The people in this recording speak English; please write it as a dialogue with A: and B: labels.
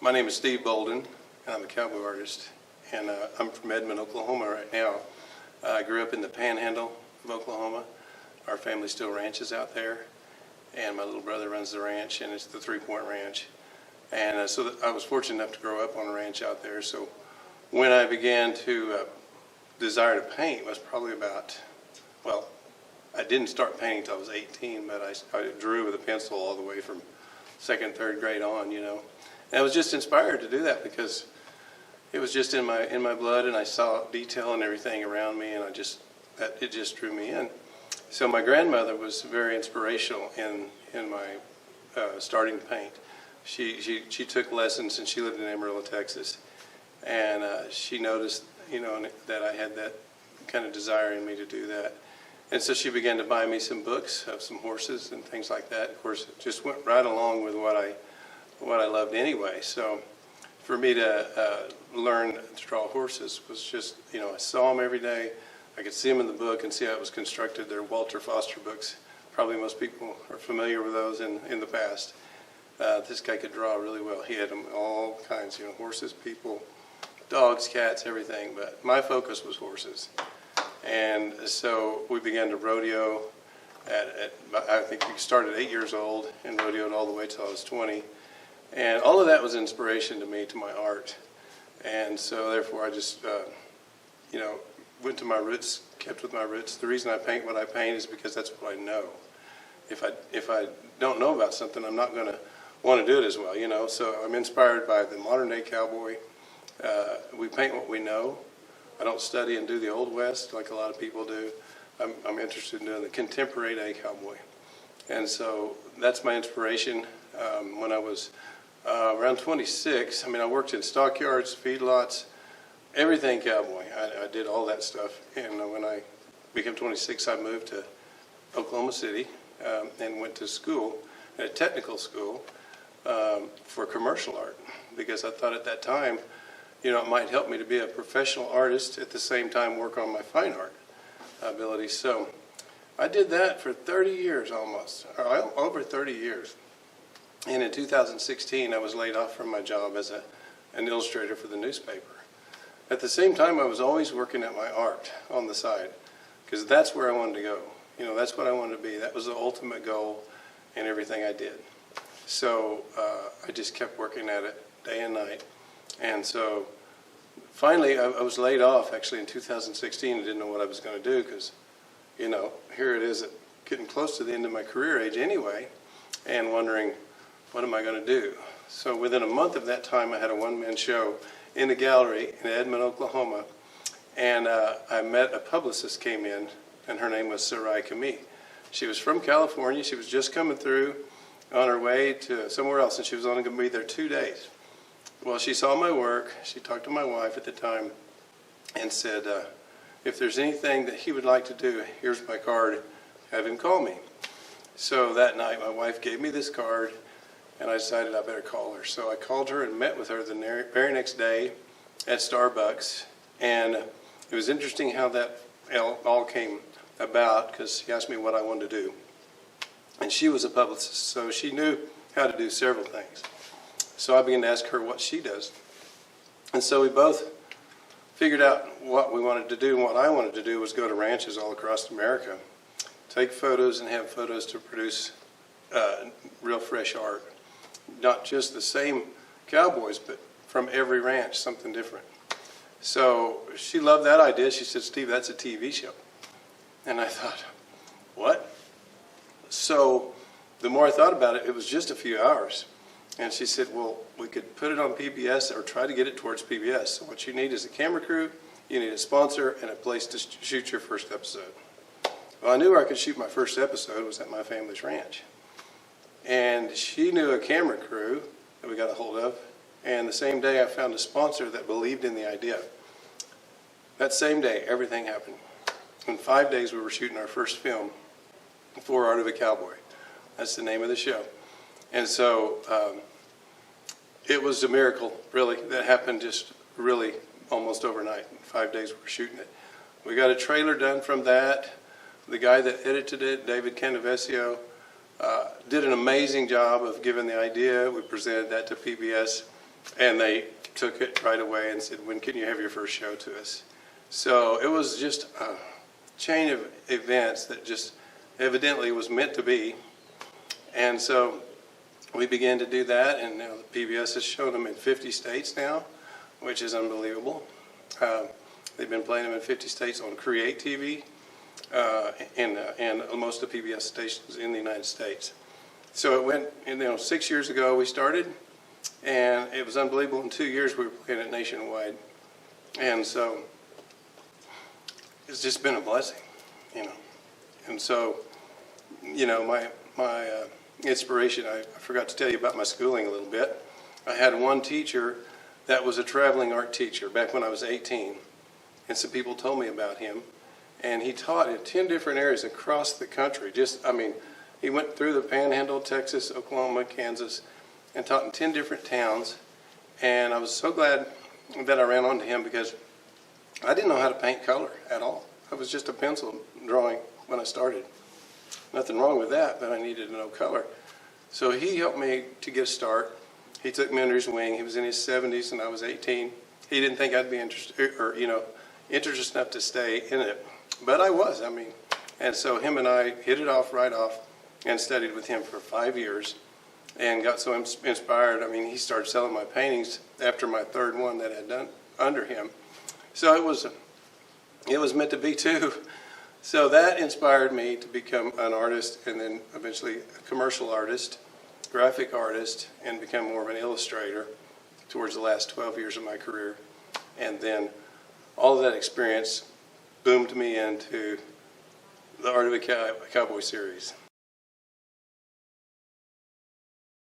A: My name is Steve Boaldin, and I'm a cowboy artist. And I'm from Edmond, Oklahoma right now. I grew up in the panhandle of Oklahoma. Our family still ranches out there. And my little brother runs the ranch, and it's the 3 Point Ranch. And so I was fortunate enough to grow up on a ranch out there. So when I began to desire to paint was probably about, well, I didn't start painting until I was 18, but I drew with a pencil all the way from second, third grade on, you know. And I was just inspired to do that because it was just in my blood, and I saw detail and everything around me, and it just drew me in. So my grandmother was very inspirational in my starting to paint. She took lessons, and she lived in Amarillo, Texas, and she noticed, you know, that I had that kind of desire in me to do that. And so she began to buy me some books of some horses and things like that. Of course, it just went right along with what I loved anyway. So for me to learn to draw horses was just, you know, I saw them every day. I could see them in the book and see how it was constructed. They're Walter Foster books. Probably most people are familiar with those in the past. This guy could draw really well. He had them all kinds, you know, horses, people, dogs, cats, everything. But my focus was horses. And so we began to rodeo I think we started at 8 years old and rodeoed all the way till I was 20. And all of that was inspiration to me, to my art. And so therefore I just, you know, went to my roots, kept with my roots. The reason I paint what I paint is because that's what I know. If I don't know about something, I'm not going to want to do it as well, you know. So I'm inspired by the modern day cowboy. We paint what we know. I don't study and do the Old West like a lot of people do. I'm interested in doing the contemporary day cowboy. And so that's my inspiration. When I was around 26, I mean, I worked in stockyards, feedlots, everything cowboy. I did all that stuff. And when I became 26, I moved to Oklahoma City and went to school, at a technical school, for commercial art, because I thought at that time, you know, it might help me to be a professional artist at the same time work on my fine art abilities. So I did that for 30 years almost, or over 30 years. And in 2016, I was laid off from my job as an illustrator for the newspaper. At the same time, I was always working at my art on the side, because that's where I wanted to go. You know, that's what I wanted to be. That was the ultimate goal in everything I did. So I just kept working at it day and night. And so finally, I was laid off actually in 2016. I didn't know what I was going to do because, you know, here it is getting close to the end of my career age anyway, and wondering, what am I going to do? So within a month of that time, I had a one-man show in the gallery in Edmond, Oklahoma, and I met a publicist came in, and her name was Sarai Kami. She was from California. She was just coming through on her way to somewhere else, and she was only going to be there 2 days. Well, she saw my work. She talked to my wife at the time and said, if there's anything that he would like to do, here's my card, have him call me. So that night, my wife gave me this card, and I decided I better call her. So I called her and met with her the very next day at Starbucks. And it was interesting how that all came about, because she asked me what I wanted to do. And she was a publicist, so she knew how to do several things. So I began to ask her what she does. And so we both figured out what we wanted to do, and what I wanted to do was go to ranches all across America, take photos and have photos to produce real fresh art. Not just the same cowboys, but from every ranch, something different. So she loved that idea. She said, Steve, that's a TV show. And I thought, what? So the more I thought about it, it was just a few hours. And she said, well, we could put it on PBS or try to get it towards PBS. So what you need is a camera crew, you need a sponsor, and a place to shoot your first episode. Well, I knew where I could shoot my first episode was at my family's ranch. And she knew a camera crew that we got a hold of. And the same day I found a sponsor that believed in the idea. That same day, everything happened. In 5 days, we were shooting our first film for Art of a Cowboy. That's the name of the show. And so it was a miracle, really, that happened just really almost overnight. In 5 days, we were shooting it. We got a trailer done from that. The guy that edited it, David Canavesio, did an amazing job of giving the idea. We presented that to PBS. And they took it right away and said, when can you have your first show to us? So it was just a chain of events that just evidently was meant to be. And so we began to do that, and now the PBS has shown them in 50 states now, which is unbelievable. They've been playing them in 50 states on Create TV and most of the PBS stations in the United States. So it went, 6 years ago we started, and it was unbelievable. In 2 years we were playing it nationwide. And so it's just been a blessing, And so, my inspiration, I forgot to tell you about my schooling a little bit. I had one teacher that was a traveling art teacher back when I was 18. And some people told me about him. And he taught in 10 different areas across the country. He went through the Panhandle, Texas, Oklahoma, Kansas, and taught in 10 different towns. And I was so glad that I ran onto him because I didn't know how to paint color at all. I was just a pencil drawing when I started. Nothing wrong with that, but I needed to know color. So he helped me to get a start. He took me under his wing. He was in his 70s and I was 18. He didn't think I'd be interested enough to stay in it. But I was, And so him and I hit it off right off and studied with him for 5 years and got so inspired. He started selling my paintings after my third one that I'd done under him. So it was meant to be too. So that inspired me to become an artist and then eventually a commercial artist, graphic artist, and become more of an illustrator towards the last 12 years of my career. And then all of that experience boomed me into the Art of a Cowboy series.